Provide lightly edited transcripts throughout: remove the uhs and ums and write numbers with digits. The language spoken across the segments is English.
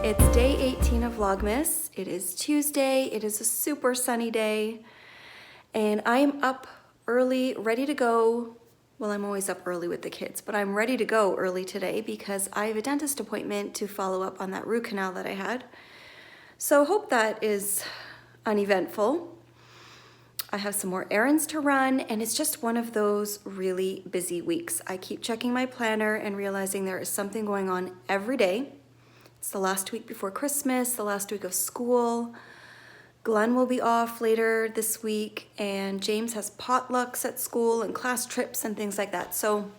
It's day 18 of Vlogmas. It is Tuesday. It is a super sunny day. And I am up early, ready to go. Well, I'm always up early with the kids, but I'm ready to go early today because I have a dentist appointment to follow up on that root canal that I had. So hope that is uneventful. I have some more errands to run, and it's just one of those really busy weeks. I keep checking my planner and realizing there is something going on every day. It's the last week before Christmas, the last week of school. Glenn will be off later this week, and James has potlucks at school and class trips and things like that. So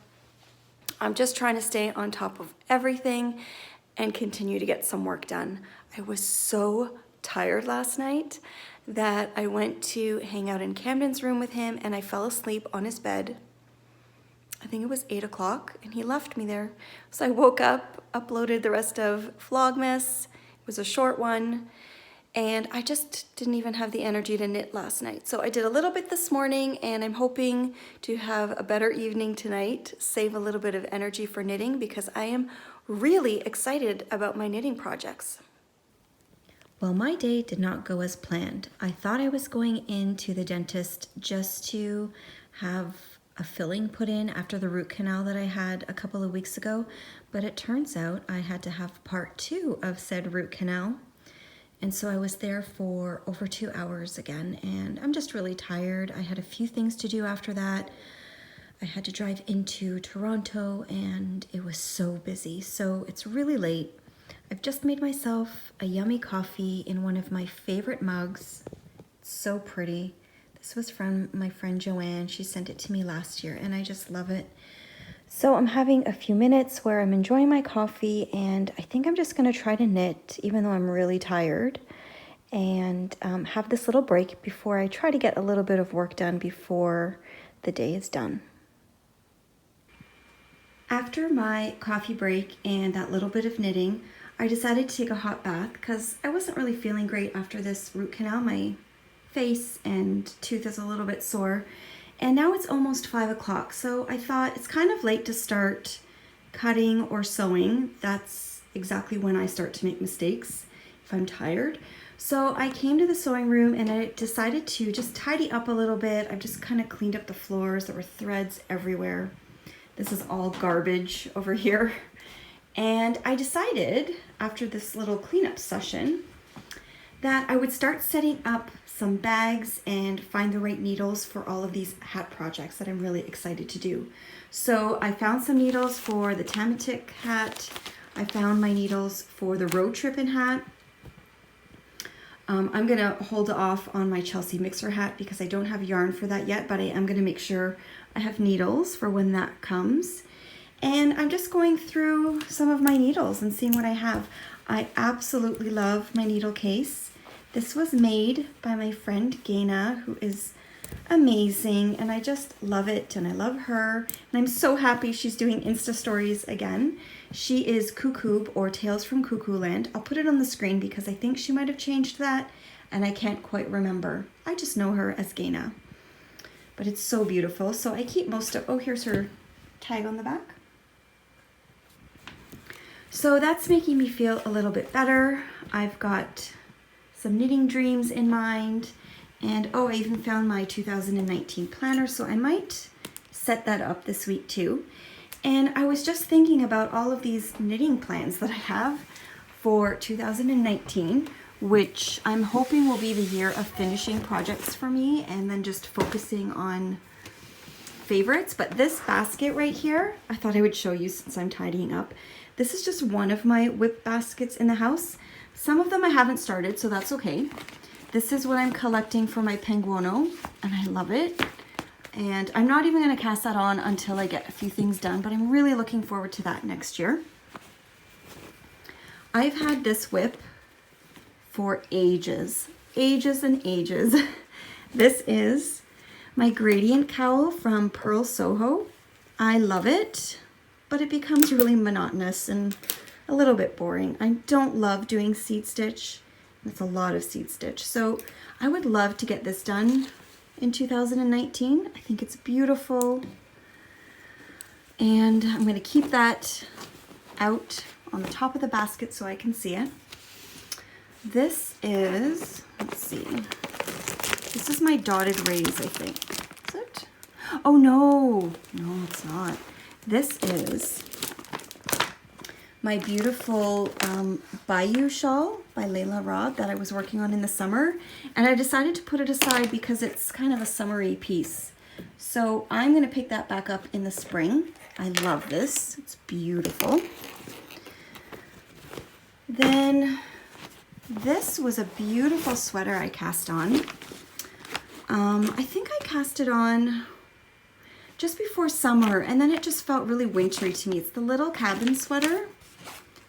I'm just trying to stay on top of everything and continue to get some work done. I was so tired last night that I went to hang out in Camden's room with him, and I fell asleep on his bed. I think it was 8 o'clock, and he left me there. So I woke up, uploaded the rest of Vlogmas. It was a short one, and I just didn't even have the energy to knit last night. So I did a little bit this morning, and I'm hoping to have a better evening tonight, save a little bit of energy for knitting, because I am really excited about my knitting projects. Well, my day did not go as planned. I thought I was going into the dentist just to have a filling put in after the root canal that I had a couple of weeks ago, but it turns out I had to have part 2 of said root canal. And so I was there for over 2 hours again, and I'm just really tired. I had a few things to do after that. I had to drive into Toronto, and it was so busy. So it's really late. I've just made myself a yummy coffee in one of my favorite mugs. It's so pretty. This was from my friend Joanne. She sent it to me last year, and I just love it. So I'm having a few minutes where I'm enjoying my coffee, and I think I'm just going to try to knit, even though I'm really tired, and have this little break before I try to get a little bit of work done before the day is done. After my coffee break and that little bit of knitting, I decided to take a hot bath because I wasn't really feeling great after this root canal. My face and tooth is a little bit sore, and now it's almost 5 o'clock, so I thought it's kind of late to start cutting or sewing. That's exactly when I start to make mistakes if I'm tired. So I came to the sewing room and I decided to just tidy up a little bit. I've just kind of cleaned up the floors. There were threads everywhere. This is all garbage over here. And I decided after this little cleanup session that I would start setting up some bags and find the right needles for all of these hat projects that I'm really excited to do. So I found some needles for the Tamatic hat. I found my needles for the road tripping hat. I'm gonna hold off on my Chelsea mixer hat because I don't have yarn for that yet, but I am gonna make sure I have needles for when that comes. And I'm just going through some of my needles and seeing what I have. I absolutely love my needle case. This was made by my friend Gaina, who is amazing, and I just love it, and I love her. And I'm so happy she's doing Insta stories again. She is Cuckoo, or Tales from Cuckoo Land. I'll put it on the screen because I think she might have changed that, and I can't quite remember. I just know her as Gaina. But it's so beautiful. So I keep most of, oh, here's her tag on the back. So that's making me feel a little bit better. I've got some knitting dreams in mind, and oh, I even found my 2019 planner, so I might set that up this week too. And I was just thinking about all of these knitting plans that I have for 2019, which I'm hoping will be the year of finishing projects for me and then just focusing on favorites. But this basket right here, I thought I would show you since I'm tidying up. This is just one of my whip baskets in the house. Some of them I haven't started, so that's okay. This is what I'm collecting for my Penguono, and I love it. And I'm not even gonna cast that on until I get a few things done, but I'm really looking forward to that next year. I've had this whip for ages and ages. This is my gradient cowl from Pearl Soho. I love it, but it becomes really monotonous and a little bit boring. I don't love doing seed stitch. It's a lot of seed stitch. So I would love to get this done in 2019. I think it's beautiful. And I'm going to keep that out on the top of the basket so I can see it. This is, let's see, this is my dotted rays, I think. Is it? Oh no, no it's not. This is my beautiful Bayou shawl by Layla Robb that I was working on in the summer. And I decided to put it aside because it's kind of a summery piece. So I'm gonna pick that back up in the spring. I love this, it's beautiful. Then this was a beautiful sweater I cast on. I think I cast it on just before summer, and then it just felt really wintry to me. It's the little cabin sweater.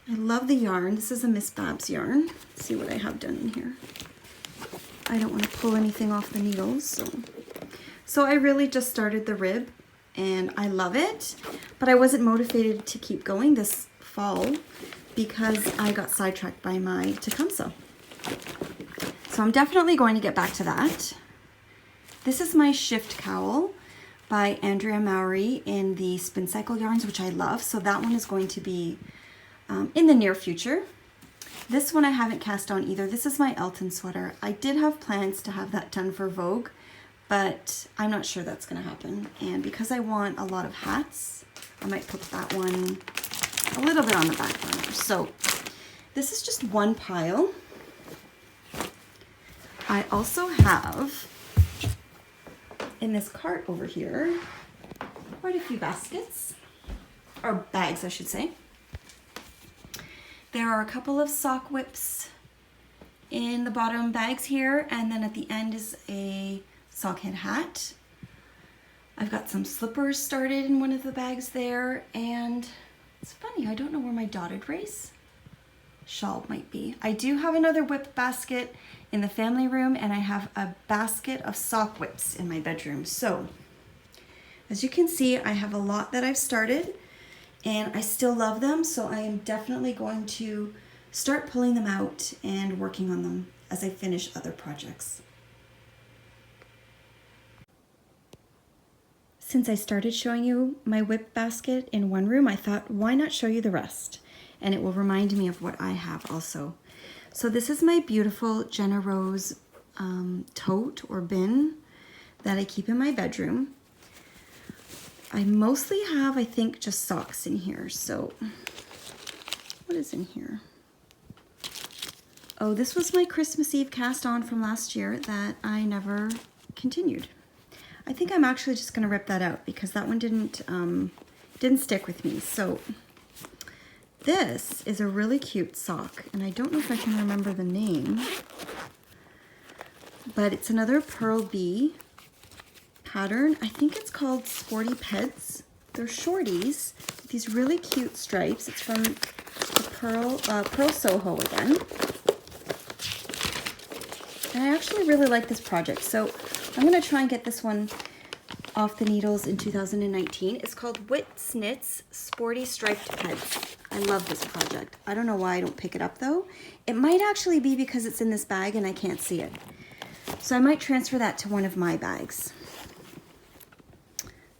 I love the yarn. This is a Miss Babs yarn. Let's see what I have done in here. I don't want to pull anything off the needles. So I really just started the rib, and I love it, but I wasn't motivated to keep going this fall because I got sidetracked by my Tecumseh. So I'm definitely going to get back to that. This is my Shift Cowl by Andrea Mowry in the Spin Cycle yarns, which I love. So that one is going to be in the near future. This one I haven't cast on either. This is my Elton sweater. I did have plans to have that done for Vogue, but I'm not sure that's gonna happen. And because I want a lot of hats, I might put that one a little bit on the back burner. So this is just one pile. I also have in this cart over here quite a few baskets, or bags I should say. There are a couple of sock whips in the bottom bags here, and then at the end is a sock head hat. I've got some slippers started in one of the bags there, and it's funny, I don't know where my dotted race shawl might be. I do have another whip basket in the family room, and I have a basket of sock whips in my bedroom. So as you can see, I have a lot that I've started, and I still love them, so I am definitely going to start pulling them out and working on them as I finish other projects. Since I started showing you my whip basket in one room, I thought, why not show you the rest? And it will remind me of what I have also. So this is my beautiful Jenna Rose tote or bin that I keep in my bedroom. I mostly have, I think, just socks in here. So what is in here? Oh, this was my Christmas Eve cast on from last year that I never continued. I think I'm actually just gonna rip that out because that one didn't stick with me. So this is a really cute sock, and I don't know if I can remember the name, but it's another Pearl Bee pattern. I think it's called Sporty Peds. They're shorties with these really cute stripes. It's from the Pearl Soho again. And I actually really like this project, so I'm gonna try and get this one off the needles in 2019. It's called Wit Snits Sporty Striped Peds. I love this project. I don't know why I don't pick it up though. It might actually be because it's in this bag and I can't see it. So I might transfer that to one of my bags.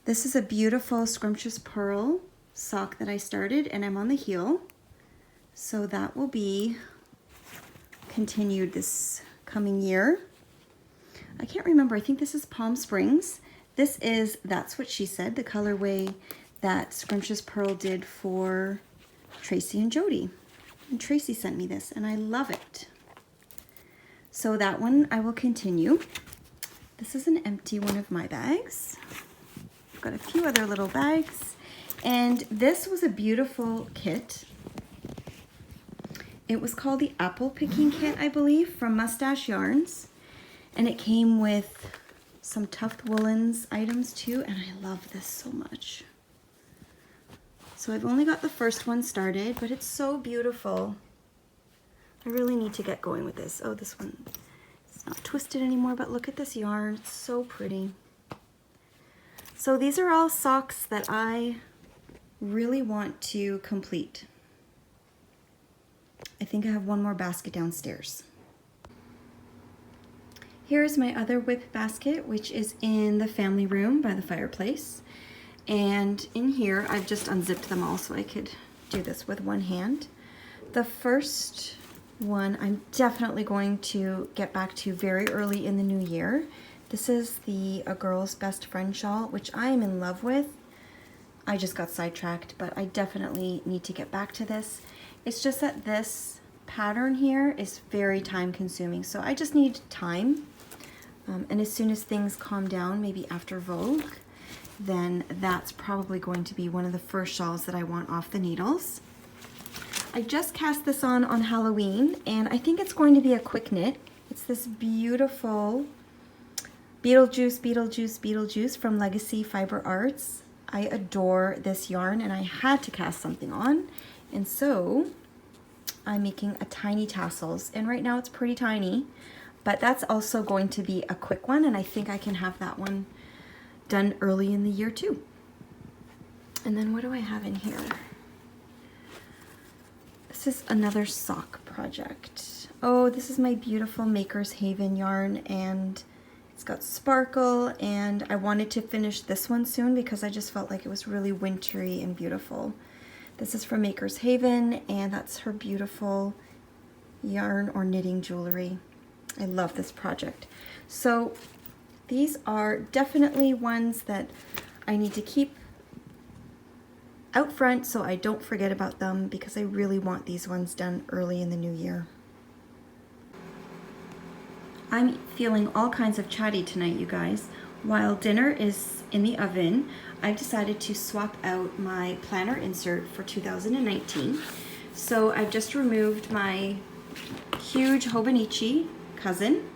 This is a beautiful Scrumptious Pearl sock that I started, and I'm on the heel. So that will be continued this coming year. I can't remember, I think this is Palm Springs. This is That's What She Said, the colorway that Scrumptious Pearl did for Tracy and Jody. And Tracy sent me this, and I love it. So that one I will continue. This is an empty one of my bags. I've got a few other little bags. And this was a beautiful kit. It was called the Apple Picking Kit, I believe, from Mustache Yarns. And it came with some Tuft Woolens items too, and I love this so much. So I've only got the first one started, but it's so beautiful. I really need to get going with this. Oh, this one, it's not twisted anymore, but look at this yarn. It's so pretty. So these are all socks that I really want to complete. I think I have one more basket downstairs. Here's my other whip basket, which is in the family room by the fireplace. And in here, I've just unzipped them all so I could do this with one hand. The first one I'm definitely going to get back to very early in the new year. This is the A Girl's Best Friend shawl, which I am in love with. I just got sidetracked, but I definitely need to get back to this. It's just that this pattern here is very time consuming, so I just need time. And as soon as things calm down, maybe after Vogue, then that's probably going to be one of the first shawls that I want off the needles. I just cast this on Halloween, and I think it's going to be a quick knit. It's this beautiful Beetlejuice from Legacy Fiber Arts. I adore this yarn, and I had to cast something on, and so I'm making a tiny tassels, and right now it's pretty tiny, but that's also going to be a quick one, and I think I can have that one done early in the year too. And then what do I have in here? This is another sock project. Oh, this is my beautiful Maker's Haven yarn, and it's got sparkle, and I wanted to finish this one soon because I just felt like it was really wintry and beautiful. This is from Maker's Haven, and that's her beautiful yarn or knitting jewelry. I love this project. So these are definitely ones that I need to keep out front so I don't forget about them, because I really want these ones done early in the new year. I'm feeling all kinds of chatty tonight, you guys. While dinner is in the oven, I've decided to swap out my planner insert for 2019. So I've just removed my huge Hobonichi cousin.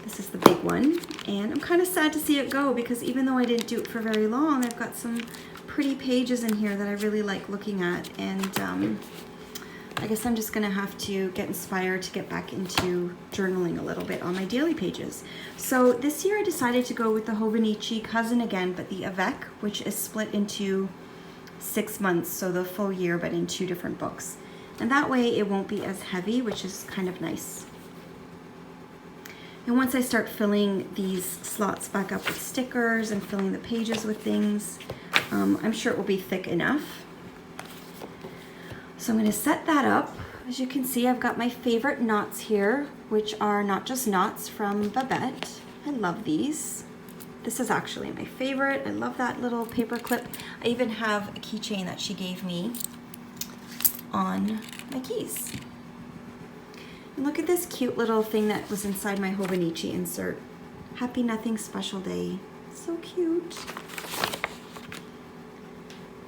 This is the big one, and I'm kind of sad to see it go, because even though I didn't do it for very long, I've got some pretty pages in here that I really like looking at, and I guess I'm just gonna have to get inspired to get back into journaling a little bit on my daily pages. So this year I decided to go with the Hobonichi cousin again, but the Avec, which is split into 6 months, so the full year, but in 2 different books. And that way it won't be as heavy, which is kind of nice. And once I start filling these slots back up with stickers and filling the pages with things, I'm sure it will be thick enough. So I'm going to set that up. As you can see, I've got my favorite knots here, which are Not Just Knots from Babette. I love these. This is actually my favorite. I love that little paper clip. I even have a keychain that she gave me on my keys. And look at this cute little thing that was inside my Hobonichi insert. Happy Nothing Special Day. So cute.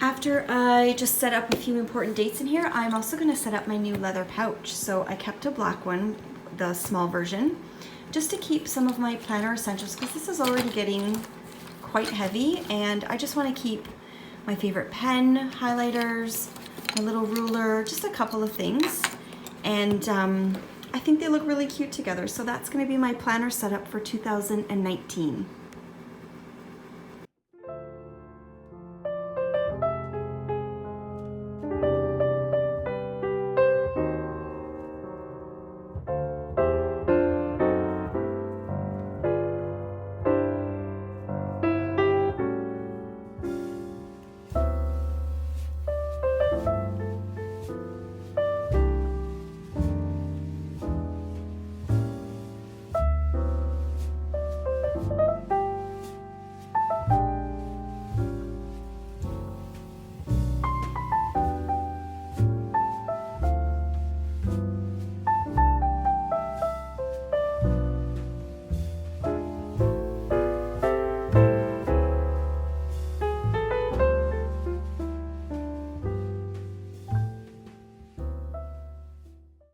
After I just set up a few important dates in here, I'm also going to set up my new leather pouch. So I kept a black one, the small version, just to keep some of my planner essentials, because this is already getting quite heavy, and I just want to keep my favorite pen, highlighters, my little ruler, just a couple of things. And I think they look really cute together. So that's going to be my planner setup for 2019.